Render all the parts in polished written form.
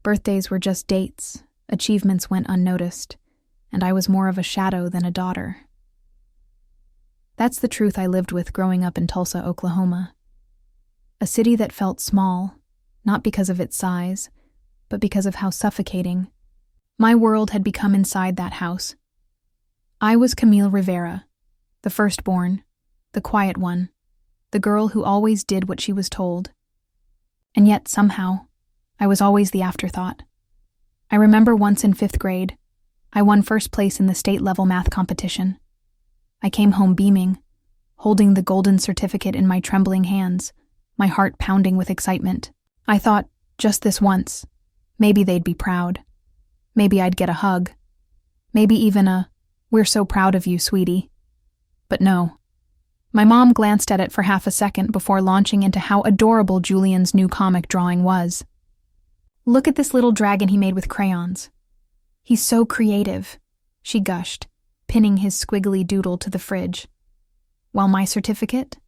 Birthdays were just dates, achievements went unnoticed, and I was more of a shadow than a daughter. That's the truth I lived with growing up in Tulsa, Oklahoma. A city that felt small, not because of its size, but because of how suffocating. My world had become inside that house. I was Camille Rivera, the firstborn, the quiet one, the girl who always did what she was told. And yet, somehow, I was always the afterthought. I remember once in 5th grade, I won first place in the state-level math competition. I came home beaming, holding the golden certificate in my trembling hands, my heart pounding with excitement. I thought, just this once, maybe they'd be proud. Maybe I'd get a hug. Maybe even a, "We're so proud of you, sweetie." But no. My mom glanced at it for half a second before launching into how adorable Julian's new comic drawing was. "Look at this little dragon he made with crayons. He's so creative," she gushed, pinning his squiggly doodle to the fridge. While my certificate?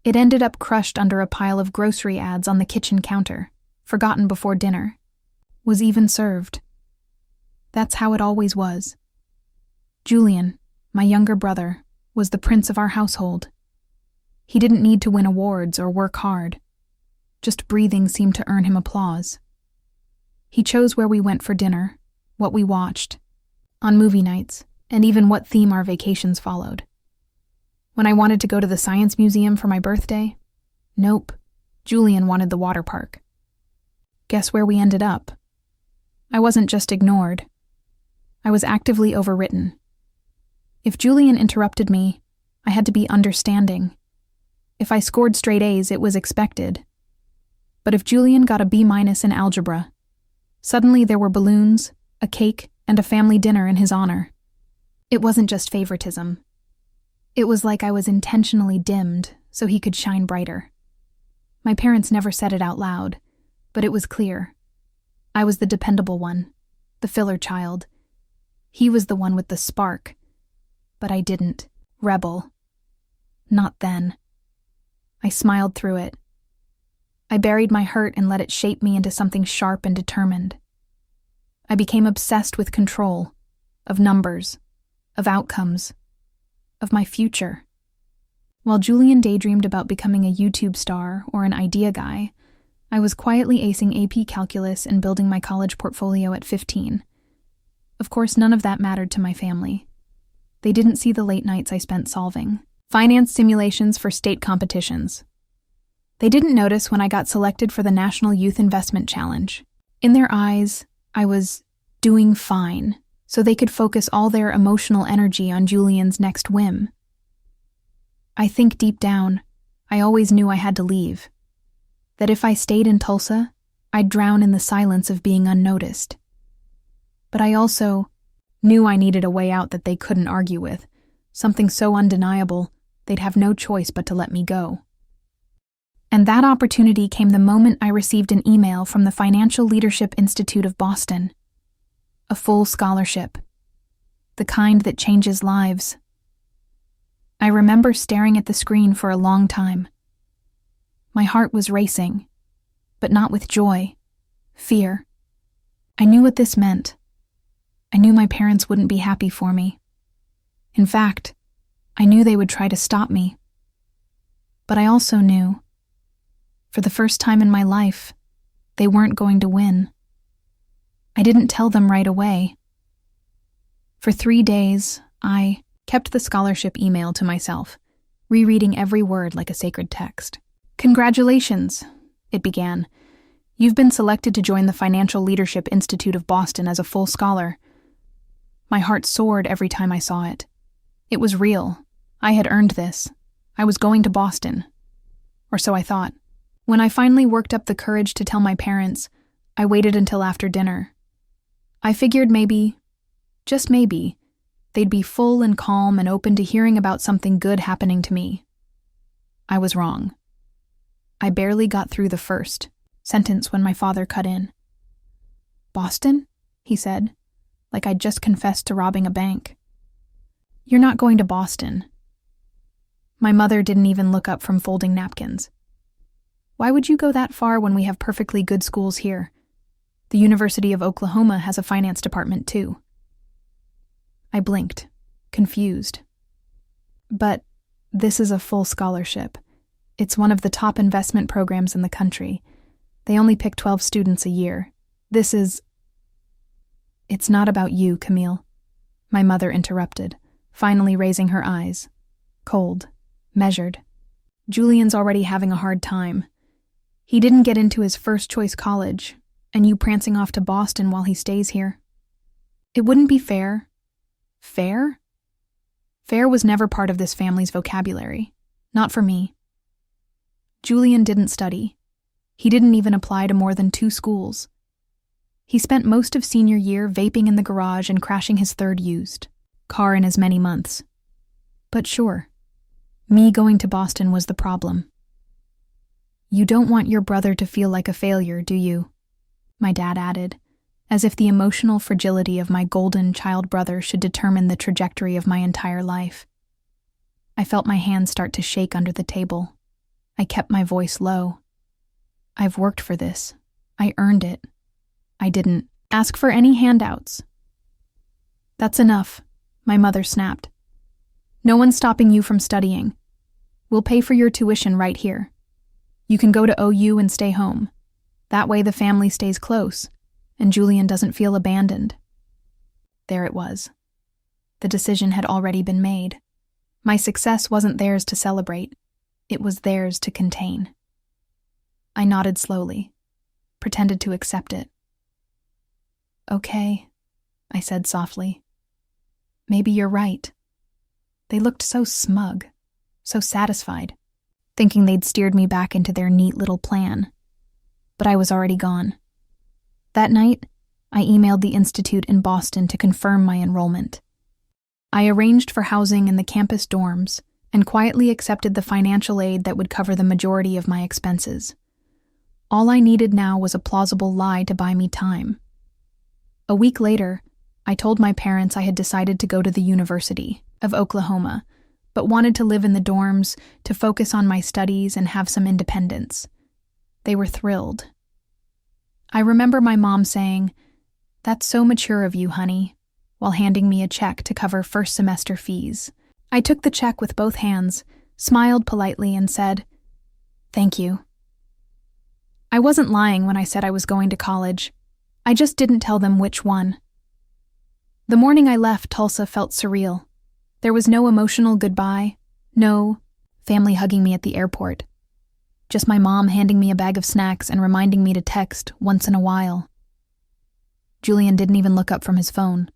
It ended up crushed under a pile of grocery ads on the kitchen counter, forgotten before dinner, was even served. That's how it always was. Julian, my younger brother, was the prince of our household. He didn't need to win awards or work hard. Just breathing seemed to earn him applause. He chose where we went for dinner, what we watched, on movie nights, and even what theme our vacations followed. When I wanted to go to the science museum for my birthday, nope, Julian wanted the water park. Guess where we ended up? I wasn't just ignored. I was actively overwritten. If Julian interrupted me, I had to be understanding. If I scored straight A's, it was expected. But if Julian got a B- in algebra, suddenly there were balloons, a cake, and a family dinner in his honor. It wasn't just favoritism. It was like I was intentionally dimmed so he could shine brighter. My parents never said it out loud, but it was clear. I was the dependable one, the filler child. He was the one with the spark. But I didn't. Rebel. Not then. I smiled through it. I buried my hurt and let it shape me into something sharp and determined. I became obsessed with control, of numbers, of outcomes, of my future. While Julian daydreamed about becoming a YouTube star or an idea guy, I was quietly acing AP calculus and building my college portfolio at 15. Of course, none of that mattered to my family. They didn't see the late nights I spent solving finance simulations for state competitions. They didn't notice when I got selected for the National Youth Investment Challenge. In their eyes, I was doing fine, so they could focus all their emotional energy on Julian's next whim. I think deep down, I always knew I had to leave. That if I stayed in Tulsa, I'd drown in the silence of being unnoticed. But I also knew I needed a way out that they couldn't argue with, something so undeniable they'd have no choice but to let me go. And that opportunity came the moment I received an email from the Financial Leadership Institute of Boston. A full scholarship. The kind that changes lives. I remember staring at the screen for a long time. My heart was racing, but not with joy, fear. I knew what this meant. I knew my parents wouldn't be happy for me. In fact, I knew they would try to stop me. But I also knew, for the first time in my life, they weren't going to win. I didn't tell them right away. For 3 days, I kept the scholarship email to myself, rereading every word like a sacred text. "Congratulations," it began. "You've been selected to join the Financial Leadership Institute of Boston as a full scholar." My heart soared every time I saw it. It was real. I had earned this. I was going to Boston. Or so I thought. When I finally worked up the courage to tell my parents, I waited until after dinner. I figured maybe, just maybe, they'd be full and calm and open to hearing about something good happening to me. I was wrong. I barely got through the first sentence when my father cut in. "Boston?" he said, like I'd just confessed to robbing a bank. "You're not going to Boston." My mother didn't even look up from folding napkins. "Why would you go that far when we have perfectly good schools here?" The University of Oklahoma has a finance department too. I blinked, confused. But this is a full scholarship. It's one of the top investment programs in the country. They only pick 12 students a year. It's not about you, Camille, my mother interrupted, finally raising her eyes. Cold, measured. Julian's already having a hard time. He didn't get into his first-choice college, and you prancing off to Boston while he stays here. It wouldn't be fair. Fair? Fair was never part of this family's vocabulary. Not for me. Julian didn't study. He didn't even apply to more than 2 schools. He spent most of senior year vaping in the garage and crashing his 3rd used car in as many months. But sure, me going to Boston was the problem. You don't want your brother to feel like a failure, do you? My dad added, as if the emotional fragility of my golden child brother should determine the trajectory of my entire life. I felt my hands start to shake under the table. I kept my voice low. I've worked for this. I earned it. I didn't ask for any handouts. That's enough, my mother snapped. No one's stopping you from studying. We'll pay for your tuition right here. You can go to OU and stay home. That way the family stays close, and Julian doesn't feel abandoned. There it was. The decision had already been made. My success wasn't theirs to celebrate. It was theirs to contain. I nodded slowly, pretended to accept it. Okay, I said softly. Maybe you're right. They looked so smug, so satisfied, thinking they'd steered me back into their neat little plan. But I was already gone. That night, I emailed the institute in Boston to confirm my enrollment. I arranged for housing in the campus dorms and quietly accepted the financial aid that would cover the majority of my expenses. All I needed now was a plausible lie to buy me time. A week later, I told my parents I had decided to go to the University of Oklahoma, but wanted to live in the dorms to focus on my studies and have some independence. They were thrilled. I remember my mom saying, "That's so mature of you, honey," while handing me a check to cover first semester fees. I took the check with both hands, smiled politely, and said, "Thank you." I wasn't lying when I said I was going to college. I just didn't tell them which one. The morning I left Tulsa felt surreal. There was no emotional goodbye, no family hugging me at the airport. Just my mom handing me a bag of snacks and reminding me to text once in a while. Julian didn't even look up from his phone.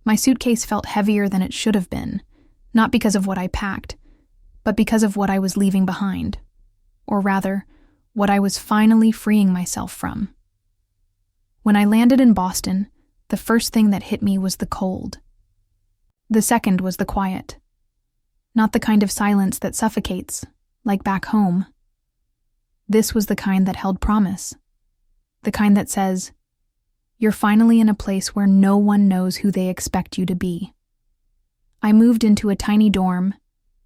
My suitcase felt heavier than it should have been, not because of what I packed, but because of what I was leaving behind. Or rather, what I was finally freeing myself from. When I landed in Boston, the first thing that hit me was the cold. The second was the quiet. Not the kind of silence that suffocates, like back home. This was the kind that held promise. The kind that says, you're finally in a place where no one knows who they expect you to be. I moved into a tiny dorm,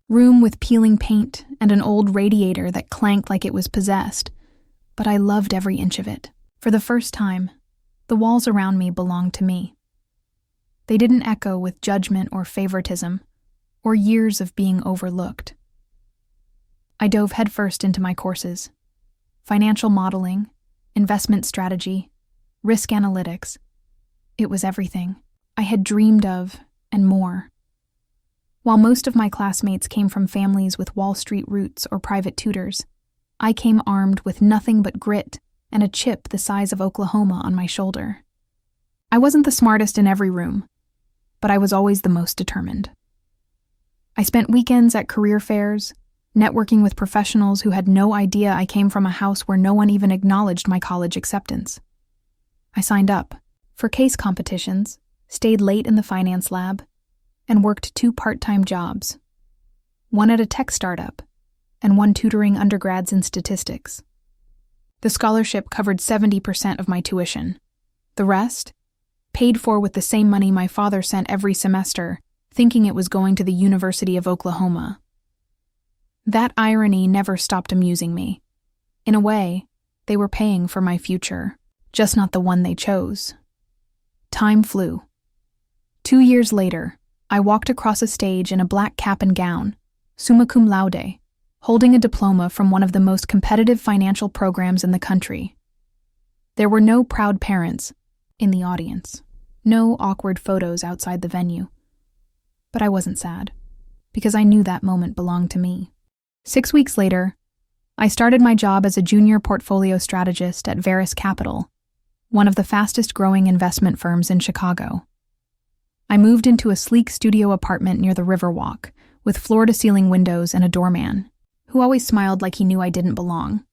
room with peeling paint and an old radiator that clanked like it was possessed, but I loved every inch of it. For the first time, the walls around me belonged to me. They didn't echo with judgment or favoritism, or years of being overlooked. I dove headfirst into my courses. Financial modeling, investment strategy, risk analytics. It was everything I had dreamed of and more. While most of my classmates came from families with Wall Street roots or private tutors, I came armed with nothing but grit and a chip the size of Oklahoma on my shoulder. I wasn't the smartest in every room, but I was always the most determined. I spent weekends at career fairs, networking with professionals who had no idea I came from a house where no one even acknowledged my college acceptance. I signed up for case competitions, stayed late in the finance lab, and worked 2 part-time jobs, one at a tech startup and one tutoring undergrads in statistics. The scholarship covered 70% of my tuition. The rest, paid for with the same money my father sent every semester, thinking it was going to the University of Oklahoma. That irony never stopped amusing me. In a way, they were paying for my future. just not the one they chose. Time flew. 2 years later, I walked across a stage in a black cap and gown, summa cum laude, holding a diploma from one of the most competitive financial programs in the country. There were no proud parents in the audience, no awkward photos outside the venue. But I wasn't sad, because I knew that moment belonged to me. 6 weeks later, I started my job as a junior portfolio strategist at Veris Capital, one of the fastest-growing investment firms in Chicago. I moved into a sleek studio apartment near the Riverwalk, with floor-to-ceiling windows and a doorman, who always smiled like he knew I didn't belong.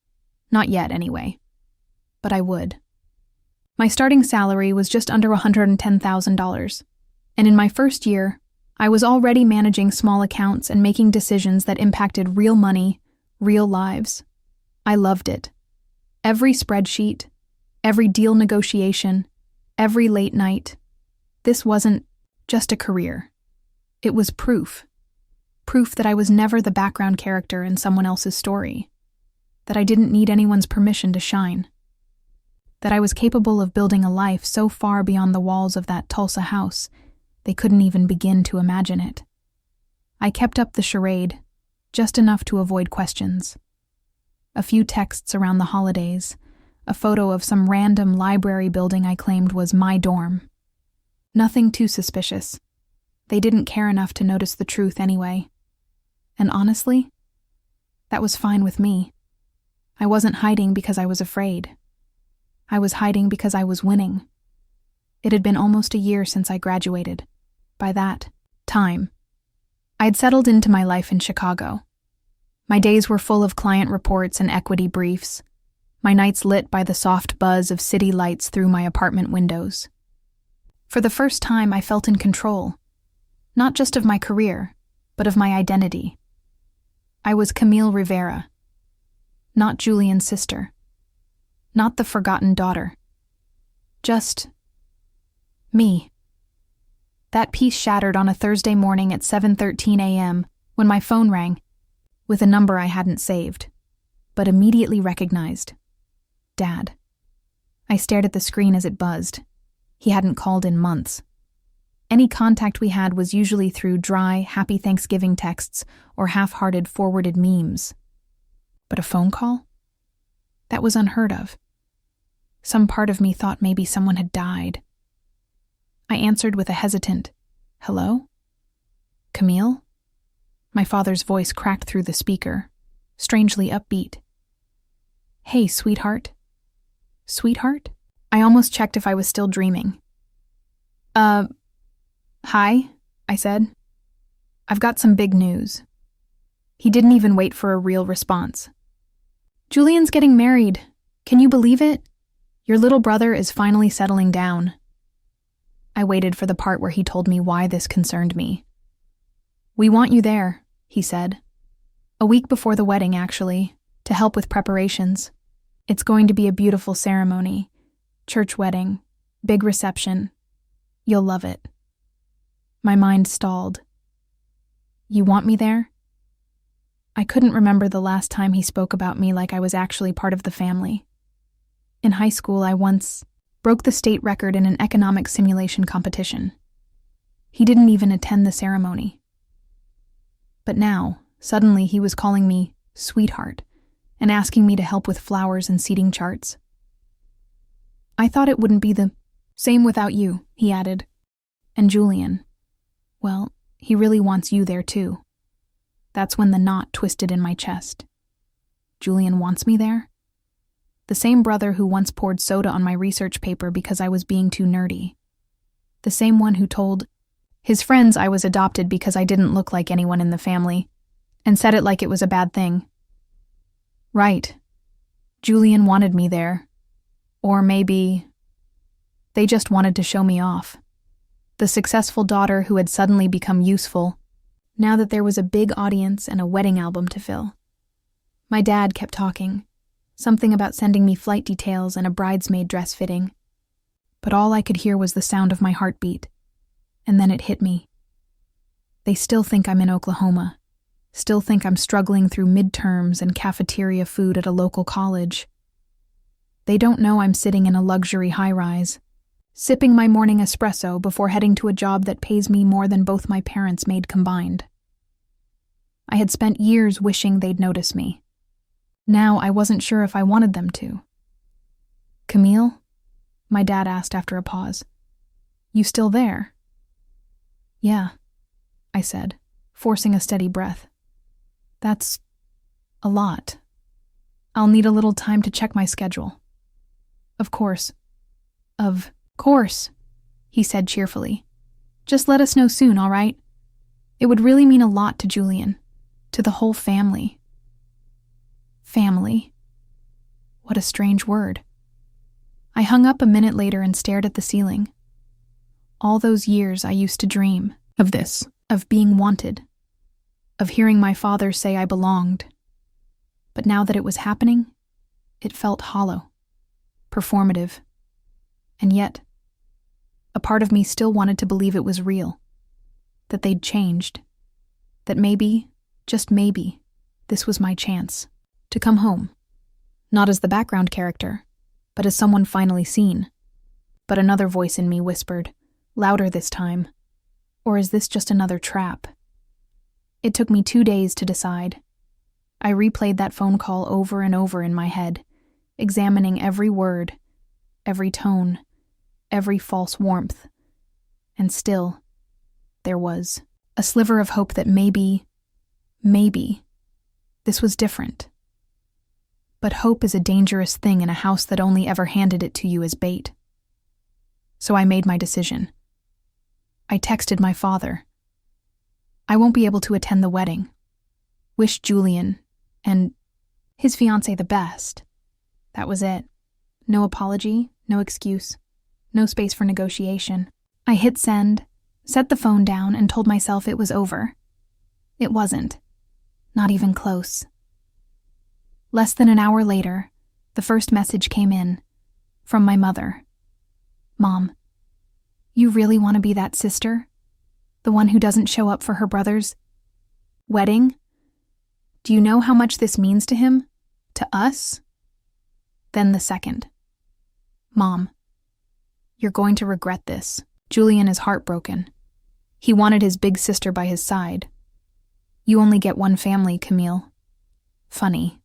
Not yet, anyway. But I would. My starting salary was just under $110,000, and in my first year, I was already managing small accounts and making decisions that impacted real money, real lives. I loved it. Every spreadsheet, every deal negotiation, every late night. This wasn't just a career. It was proof. Proof that I was never the background character in someone else's story. That I didn't need anyone's permission to shine. That I was capable of building a life so far beyond the walls of that Tulsa house, they couldn't even begin to imagine it. I kept up the charade, just enough to avoid questions. A few texts around the holidays, a photo of some random library building I claimed was my dorm. Nothing too suspicious. They didn't care enough to notice the truth anyway. And honestly, that was fine with me. I wasn't hiding because I was afraid. I was hiding because I was winning. It had been almost a year since I graduated. By that time, I'd settled into my life in Chicago. My days were full of client reports and equity briefs, my nights lit by the soft buzz of city lights through my apartment windows. For the first time, I felt in control, not just of my career, but of my identity. I was Camille Rivera, not Julian's sister, not the forgotten daughter. Just me. That peace shattered on a Thursday morning at 7:13 a.m. when my phone rang, with a number I hadn't saved, but immediately recognized. Dad. I stared at the screen as it buzzed. He hadn't called in months. Any contact we had was usually through dry, happy Thanksgiving texts or half-hearted forwarded memes. But a phone call? That was unheard of. Some part of me thought maybe someone had died. I answered with a hesitant, "Hello? Camille?" My father's voice cracked through the speaker, strangely upbeat. "Hey, sweetheart." Sweetheart? I almost checked if I was still dreaming. Hi, I said. "I've got some big news." He didn't even wait for a real response. "Julian's getting married. Can you believe it? Your little brother is finally settling down." I waited for the part where he told me why this concerned me. "We want you there," he said. "A week before the wedding, actually, to help with preparations. It's going to be a beautiful ceremony. Church wedding, big reception. You'll love it." My mind stalled. "You want me there?" I couldn't remember the last time he spoke about me like I was actually part of the family. In high school, I once broke the state record in an economic simulation competition. He didn't even attend the ceremony. But now, suddenly he was calling me sweetheart and asking me to help with flowers and seating charts. "I thought it wouldn't be the same without you," he added. "And Julian, well, he really wants you there too." That's when the knot twisted in my chest. Julian wants me there? The same brother who once poured soda on my research paper because I was being too nerdy. The same one who told his friends I was adopted because I didn't look like anyone in the family, and said it like it was a bad thing. Right. Julian wanted me there. Or maybe they just wanted to show me off. The successful daughter who had suddenly become useful, now that there was a big audience and a wedding album to fill. My dad kept talking, something about sending me flight details and a bridesmaid dress fitting. But all I could hear was the sound of my heartbeat. And then it hit me. They still think I'm in Oklahoma. Still think I'm struggling through midterms and cafeteria food at a local college. They don't know I'm sitting in a luxury high-rise, sipping my morning espresso before heading to a job that pays me more than both my parents made combined. I had spent years wishing they'd notice me. Now I wasn't sure if I wanted them to. "Camille?" my dad asked after a pause. "You still there?" "Yeah," I said, forcing a steady breath. "That's a lot. I'll need a little time to check my schedule." Of course, he said cheerfully. "Just let us know soon, all right? It would really mean a lot to Julian, to the whole family." Family. What a strange word. I hung up a minute later and stared at the ceiling. All those years I used to dream of this, of being wanted, of hearing my father say I belonged. But now that it was happening, it felt hollow, performative. And yet, a part of me still wanted to believe it was real, that they'd changed, that maybe, just maybe, this was my chance to come home, not as the background character, but as someone finally seen. But another voice in me whispered, louder this time, or is this just another trap? It took me 2 days to decide. I replayed that phone call over and over in my head, examining every word, every tone, every false warmth. And still, there was a sliver of hope that maybe, this was different. But hope is a dangerous thing in a house that only ever handed it to you as bait. So I made my decision. I texted my father. I won't be able to attend the wedding. Wished Julian and his fiancée the best. That was it. No apology, no excuse, no space for negotiation. I hit send, set the phone down, and told myself it was over. It wasn't. Not even close. Less than an hour later, the first message came in, from my mother. "Mom, you really want to be that sister? The one who doesn't show up for her brother's wedding? Do you know how much this means to him? To us?" Then the second. "Mom, you're going to regret this. Julian is heartbroken. He wanted his big sister by his side. You only get one family, Camille. Funny.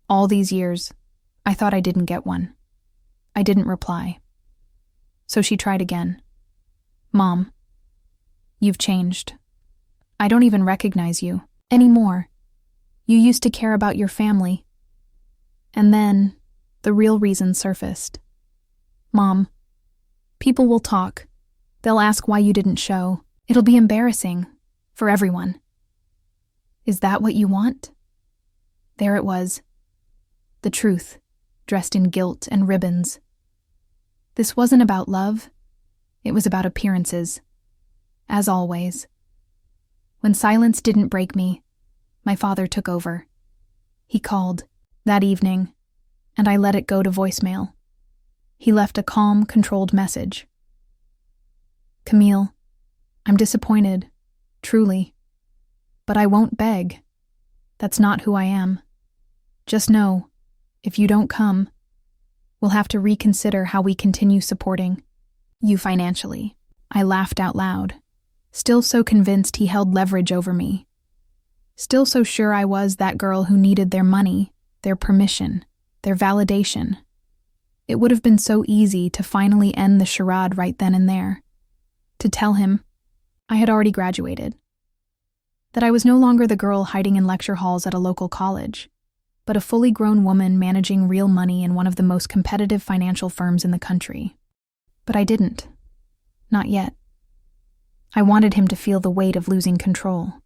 All these years, I thought I didn't get one." I didn't reply. So she tried again. "Mom, you've changed. I don't even recognize you anymore. You used to care about your family." And then, the real reason surfaced. "Mom, people will talk. They'll ask why you didn't show. It'll be embarrassing for everyone. Is that what you want?" There it was. The truth, dressed in guilt and ribbons. This wasn't about love. It was about appearances. As always. When silence didn't break me, my father took over. He called that evening, and I let it go to voicemail. He left a calm, controlled message. "Camille, I'm disappointed, truly. But I won't beg. That's not who I am. Just know, if you don't come, we'll have to reconsider how we continue supporting you financially." I laughed out loud, still so convinced he held leverage over me. Still so sure I was that girl who needed their money, their permission, their validation. It would have been so easy to finally end the charade right then and there. To tell him I had already graduated. That I was no longer the girl hiding in lecture halls at a local college, but a fully grown woman managing real money in one of the most competitive financial firms in the country. But I didn't. Not yet. I wanted him to feel the weight of losing control.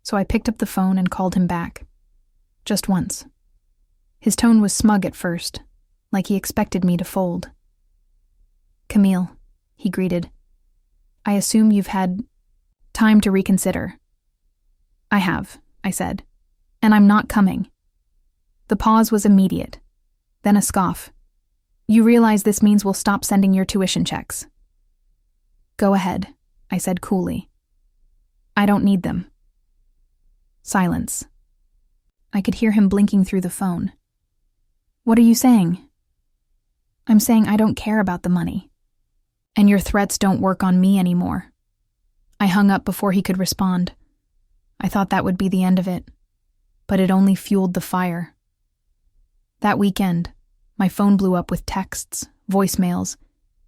So I picked up the phone and called him back. Just once. His tone was smug at first, like he expected me to fold. "Camille," he greeted. "I assume you've had time to reconsider." "I have," I said, "and I'm not coming." The pause was immediate, then a scoff. "You realize this means we'll stop sending your tuition checks." "Go ahead," I said coolly. "I don't need them." Silence. I could hear him blinking through the phone. "What are you saying?" I'm saying I don't care about the money. And your threats don't work on me anymore. I hung up before he could respond. I thought that would be the end of it, but it only fueled the fire. That weekend, my phone blew up with texts, voicemails,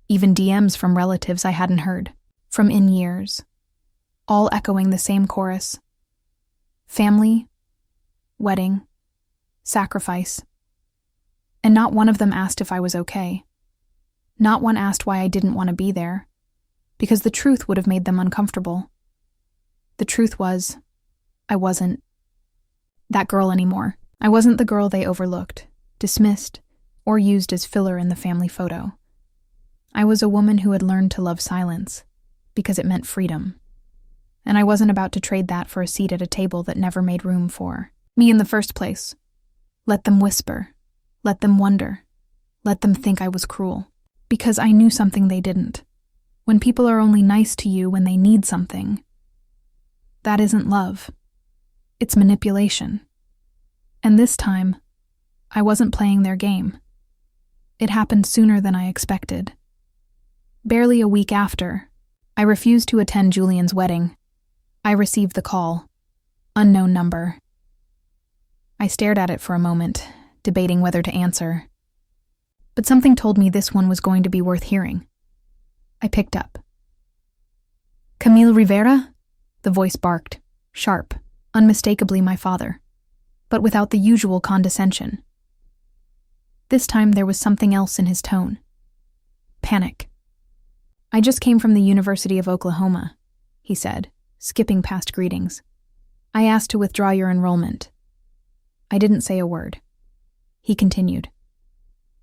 even DMs from relatives I hadn't heard from in years, all echoing the same chorus. Family, wedding, sacrifice. And not one of them asked if I was okay. Not one asked why I didn't want to be there, because the truth would have made them uncomfortable. The truth was, I wasn't that girl anymore. I wasn't the girl they overlooked, dismissed, or used as filler in the family photo. I was a woman who had learned to love silence, because it meant freedom. And I wasn't about to trade that for a seat at a table that never made room for me in the first place. Let them whisper. Let them wonder. Let them think I was cruel. Because I knew something they didn't. When people are only nice to you when they need something, that isn't love. It's manipulation. And this time, I wasn't playing their game. It happened sooner than I expected. Barely a week after, I refused to attend Julian's wedding. I received the call. Unknown number. I stared at it for a moment, debating whether to answer. But something told me this one was going to be worth hearing. I picked up. Camille Rivera? The voice barked, sharp, unmistakably my father, but without the usual condescension. This time there was something else in his tone. Panic. I just came from the University of Oklahoma, he said, skipping past greetings. I asked to withdraw your enrollment. I didn't say a word. He continued.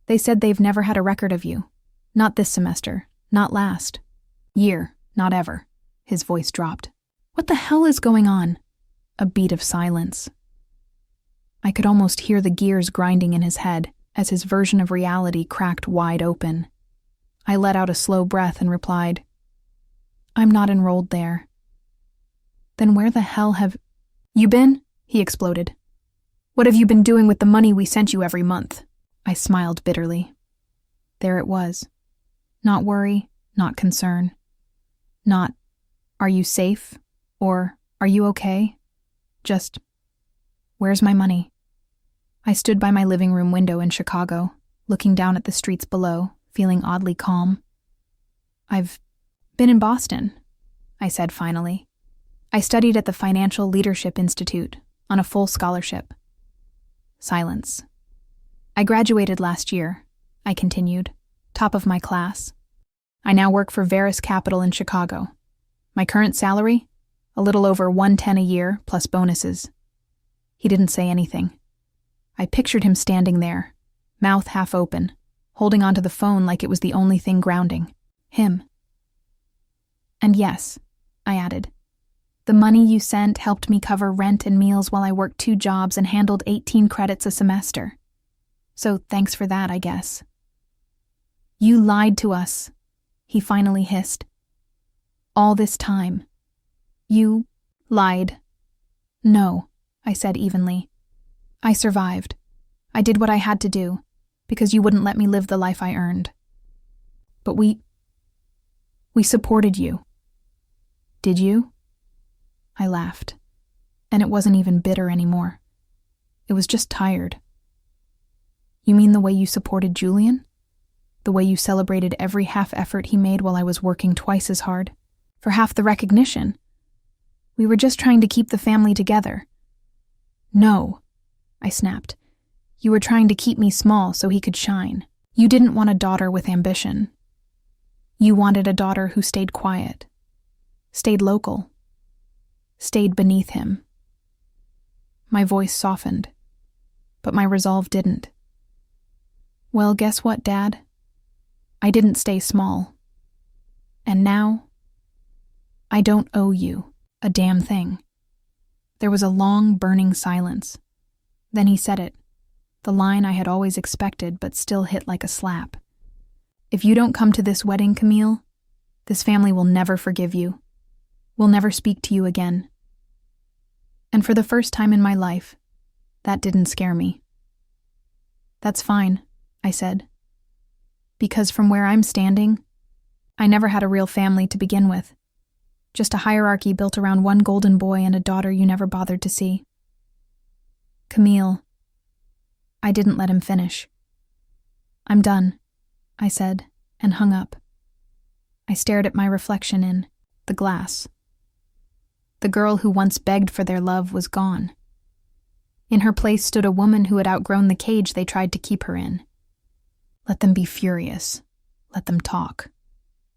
They said they've never had a record of you. Not this semester, not last. Year, not ever. His voice dropped. What the hell is going on? A beat of silence. I could almost hear the gears grinding in his head as his version of reality cracked wide open. I let out a slow breath and replied, I'm not enrolled there. Then where the hell have you been? He exploded. What have you been doing with the money we sent you every month? I smiled bitterly. There it was. Not worry, not concern. Not, are you safe? Or, are you okay? Just, where's my money? I stood by my living room window in Chicago, looking down at the streets below, feeling oddly calm. I've been in Boston, I said finally. I studied at the Financial Leadership Institute on a full scholarship. Silence. I graduated last year, I continued, top of my class. I now work for Veris Capital in Chicago. My current salary? A little over $110 a year, plus bonuses. He didn't say anything. I pictured him standing there, mouth half open, holding onto the phone like it was the only thing grounding. Him. And yes, I added, the money you sent helped me cover rent and meals while I worked 2 jobs and handled 18 credits a semester. So thanks for that, I guess. You lied to us, he finally hissed. All this time. You lied. No, I said evenly. I survived. I did what I had to do, because you wouldn't let me live the life I earned. But we supported you. Did you? I laughed, and it wasn't even bitter anymore. It was just tired. You mean the way you supported Julian? The way you celebrated every half-effort he made while I was working twice as hard? For half the recognition? We were just trying to keep the family together. No, I snapped. You were trying to keep me small so he could shine. You didn't want a daughter with ambition. You wanted a daughter who stayed quiet, stayed local, stayed beneath him. My voice softened, but my resolve didn't. Well, guess what, Dad? I didn't stay small. And now, I don't owe you a damn thing. There was a long, burning silence. Then he said it, the line I had always expected but still hit like a slap. If you don't come to this wedding, Camille, this family will never forgive you. Will never speak to you again. And for the first time in my life, that didn't scare me. That's fine, I said. Because from where I'm standing, I never had a real family to begin with. Just a hierarchy built around one golden boy and a daughter you never bothered to see. Camille. I didn't let him finish. I'm done, I said, and hung up. I stared at my reflection in the glass. The girl who once begged for their love was gone. In her place stood a woman who had outgrown the cage they tried to keep her in. Let them be furious. Let them talk.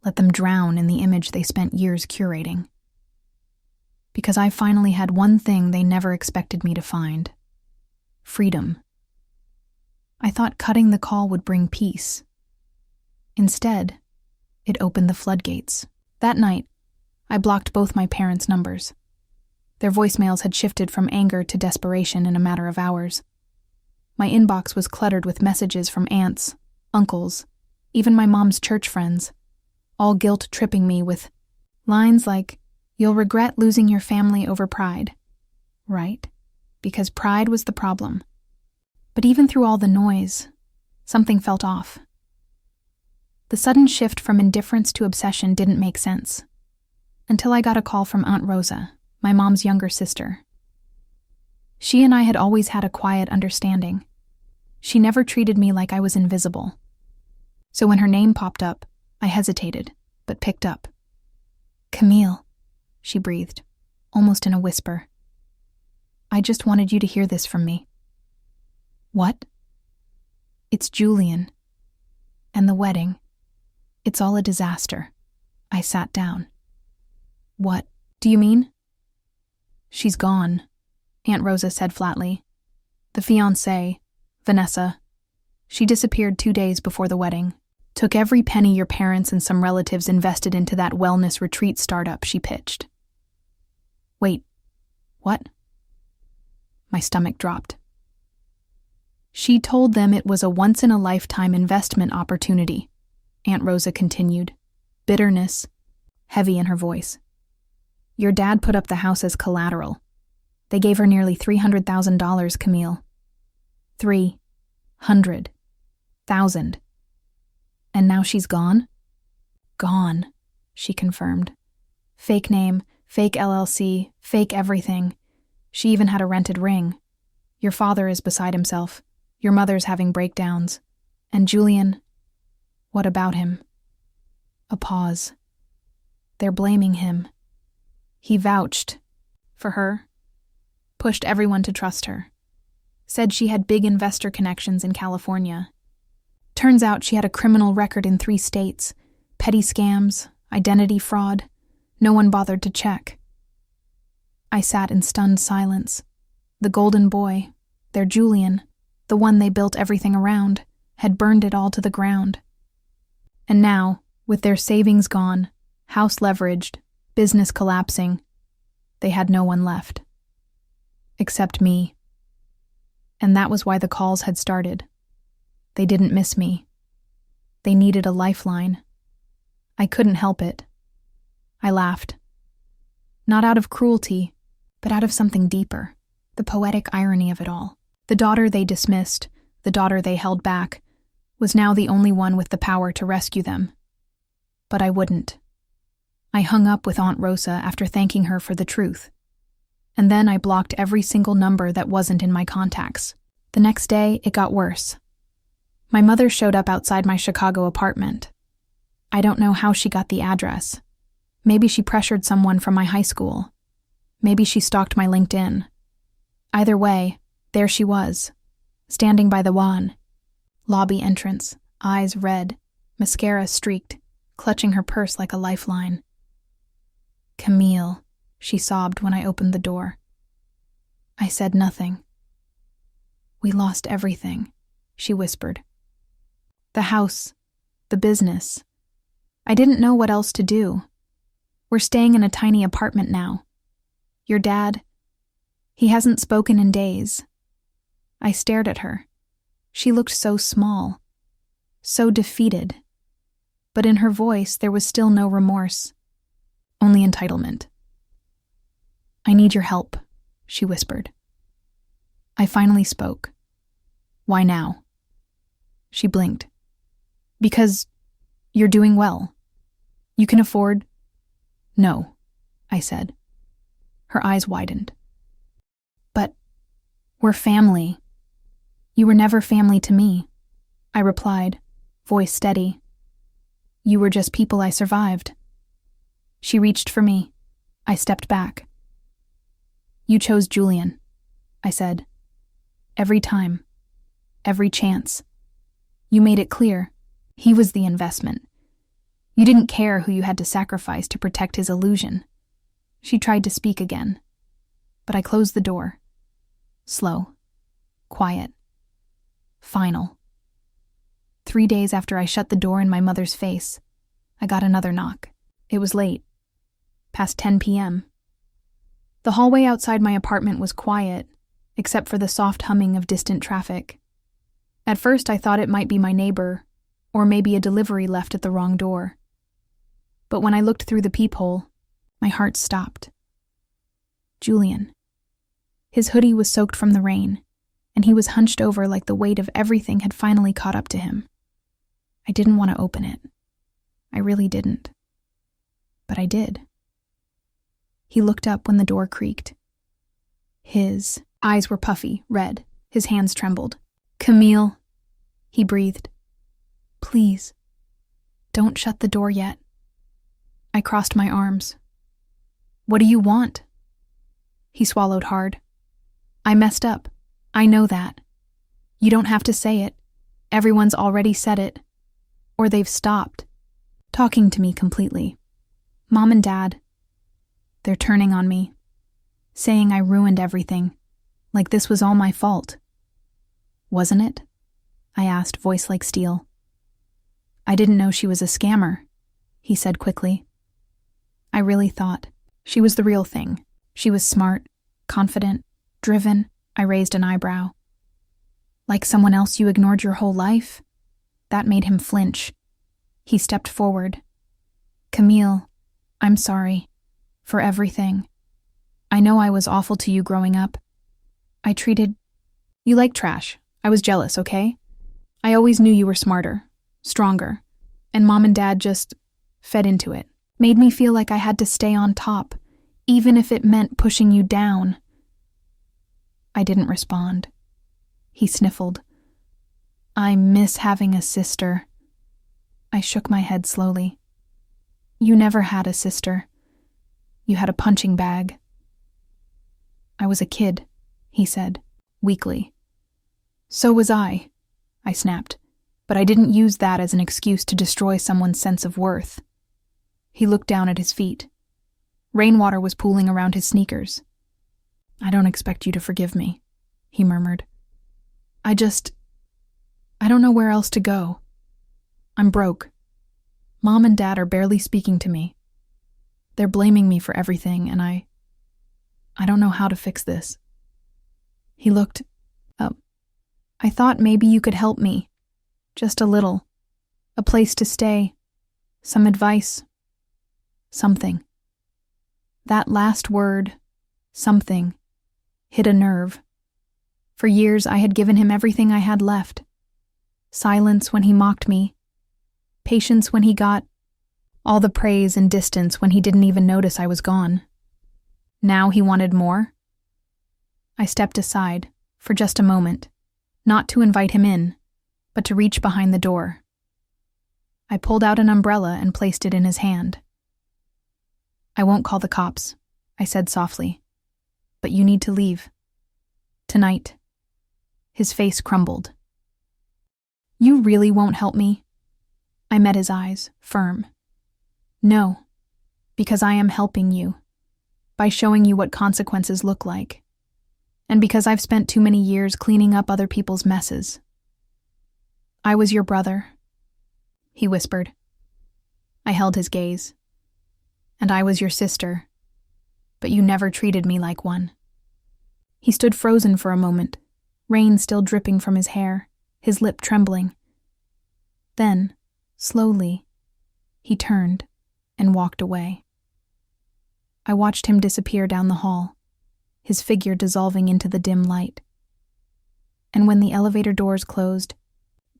Let them drown in the image they spent years curating. Because I finally had one thing they never expected me to find. Freedom. I thought cutting the call would bring peace. Instead, it opened the floodgates. That night, I blocked both my parents' numbers. Their voicemails had shifted from anger to desperation in a matter of hours. My inbox was cluttered with messages from aunts, uncles, even my mom's church friends, all guilt-tripping me with lines like, "You'll regret losing your family over pride." Right? Because pride was the problem. But even through all the noise, something felt off. The sudden shift from indifference to obsession didn't make sense. Until I got a call from Aunt Rosa, my mom's younger sister. She and I had always had a quiet understanding. She never treated me like I was invisible. So when her name popped up, I hesitated, but picked up. "Camille," she breathed, almost in a whisper. "I just wanted you to hear this from me." "What?" "It's Julian. And the wedding. It's all a disaster." I sat down. "What do you mean?" "She's gone," Aunt Rosa said flatly. "The fiancé, Vanessa. She disappeared 2 days before the wedding. Took every penny your parents and some relatives invested into that wellness retreat startup she pitched." "Wait, what?" My stomach dropped. "She told them it was a once-in-a-lifetime investment opportunity," Aunt Rosa continued, bitterness heavy in her voice. "Your dad put up the house as collateral. They gave her nearly $300,000, Camille. 300,000. And now she's gone?" "Gone," she confirmed. "Fake name, fake LLC, fake everything. She even had a rented ring. Your father is beside himself. Your mother's having breakdowns. And Julian, what about him?" A pause. "They're blaming him. He vouched for her, pushed everyone to trust her. Said she had big investor connections in California. Turns out she had a criminal record in 3 states, petty scams, identity fraud. No one bothered to check." I sat in stunned silence. The golden boy, their Julian, the one they built everything around, had burned it all to the ground. And now, with their savings gone, house leveraged, business collapsing, they had no one left. Except me. And that was why the calls had started. They didn't miss me. They needed a lifeline. I couldn't help it. I laughed. Not out of cruelty, but out of something deeper. The poetic irony of it all. The daughter they dismissed, the daughter they held back, was now the only one with the power to rescue them. But I wouldn't. I hung up with Aunt Rosa after thanking her for the truth. And then I blocked every single number that wasn't in my contacts. The next day, it got worse. My mother showed up outside my Chicago apartment. I don't know how she got the address. Maybe she pressured someone from my high school. Maybe she stalked my LinkedIn. Either way, there she was, standing by the wall. Lobby entrance, eyes red, mascara streaked, clutching her purse like a lifeline. "Camille," she sobbed when I opened the door. I said nothing. "We lost everything," she whispered. "The house, the business. I didn't know what else to do. We're staying in a tiny apartment now. Your dad, he hasn't spoken in days." I stared at her. She looked so small, so defeated. But in her voice there was still no remorse, only entitlement. "I need your help," she whispered. I finally spoke. "Why now?" She blinked. Because you're doing well. You can afford— No, I said. Her eyes widened. But we're family. You were never family to me, I replied, voice steady. You were just people I survived. She reached for me. I stepped back. You chose Julian, I said. Every time. Every chance. You made it clear. He was the investment. You didn't care who you had to sacrifice to protect his illusion. She tried to speak again, but I closed the door. Slow. Quiet. Final. 3 days after I shut the door in my mother's face, I got another knock. It was late. Past 10 p.m. The hallway outside my apartment was quiet, except for the soft humming of distant traffic. At first I thought it might be my neighbor, or maybe a delivery left at the wrong door. But when I looked through the peephole, my heart stopped. Julian. His hoodie was soaked from the rain, and he was hunched over like the weight of everything had finally caught up to him. I didn't want to open it. I really didn't. But I did. He looked up when the door creaked. His eyes were puffy, red. His hands trembled. Camille, he breathed. Please, don't shut the door yet. I crossed my arms. What do you want? He swallowed hard. I messed up. I know that. You don't have to say it. Everyone's already said it. Or they've stopped talking to me completely. Mom and Dad, they're turning on me, saying I ruined everything, like this was all my fault. Wasn't it? I asked, voice like steel. I didn't know she was a scammer, he said quickly. I really thought she was the real thing. She was smart, confident, driven. I raised an eyebrow. Like someone else you ignored your whole life? That made him flinch. He stepped forward. Camille, I'm sorry. For everything. I know I was awful to you growing up. I treated you like trash. I was jealous, okay? I always knew you were smarter, stronger, and Mom and Dad just fed into it. Made me feel like I had to stay on top, even if it meant pushing you down. I didn't respond. He sniffled. I miss having a sister. I shook my head slowly. You never had a sister. You had a punching bag. I was a kid, he said, weakly. So was I snapped, but I didn't use that as an excuse to destroy someone's sense of worth. He looked down at his feet. Rainwater was pooling around his sneakers. I don't expect you to forgive me, he murmured. I don't know where else to go. I'm broke. Mom and Dad are barely speaking to me. They're blaming me for everything, and I don't know how to fix this. He looked up. I thought maybe you could help me. Just a little. A place to stay. Some advice. Something. That last word, something, hit a nerve. For years I had given him everything I had left. Silence when he mocked me. Patience when he got all the praise and distance when he didn't even notice I was gone. Now he wanted more? I stepped aside, for just a moment, not to invite him in, but to reach behind the door. I pulled out an umbrella and placed it in his hand. I won't call the cops, I said softly, but you need to leave. Tonight. His face crumbled. You really won't help me? I met his eyes, firm. No, because I am helping you, by showing you what consequences look like, and because I've spent too many years cleaning up other people's messes. I was your brother, he whispered. I held his gaze. And I was your sister, but you never treated me like one. He stood frozen for a moment, rain still dripping from his hair, his lip trembling. Then, slowly, he turned and walked away. I watched him disappear down the hall, his figure dissolving into the dim light. And when the elevator doors closed,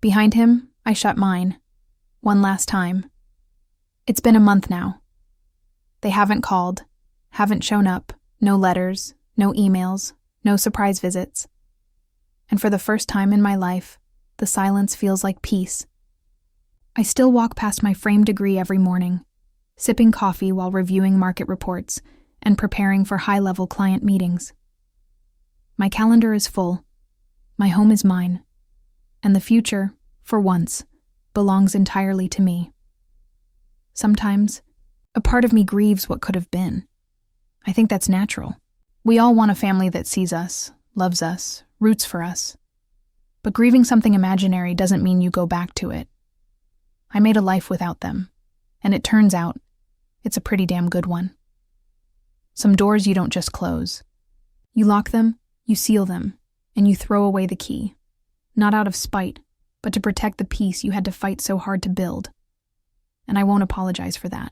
behind him, I shut mine, One last time. It's been a month now. They haven't called, haven't shown up, no letters, no emails, no surprise visits. And for the first time in my life, the silence feels like peace. I still walk past my framed degree every morning, sipping coffee while reviewing market reports and preparing for high-level client meetings. My calendar is full, my home is mine, and the future, for once, belongs entirely to me. Sometimes, a part of me grieves what could have been. I think that's natural. We all want a family that sees us, loves us, roots for us. But grieving something imaginary doesn't mean you go back to it. I made a life without them, and it turns out it's a pretty damn good one. Some doors you don't just close. You lock them, you seal them, and you throw away the key. Not out of spite, but to protect the peace you had to fight so hard to build. And I won't apologize for that.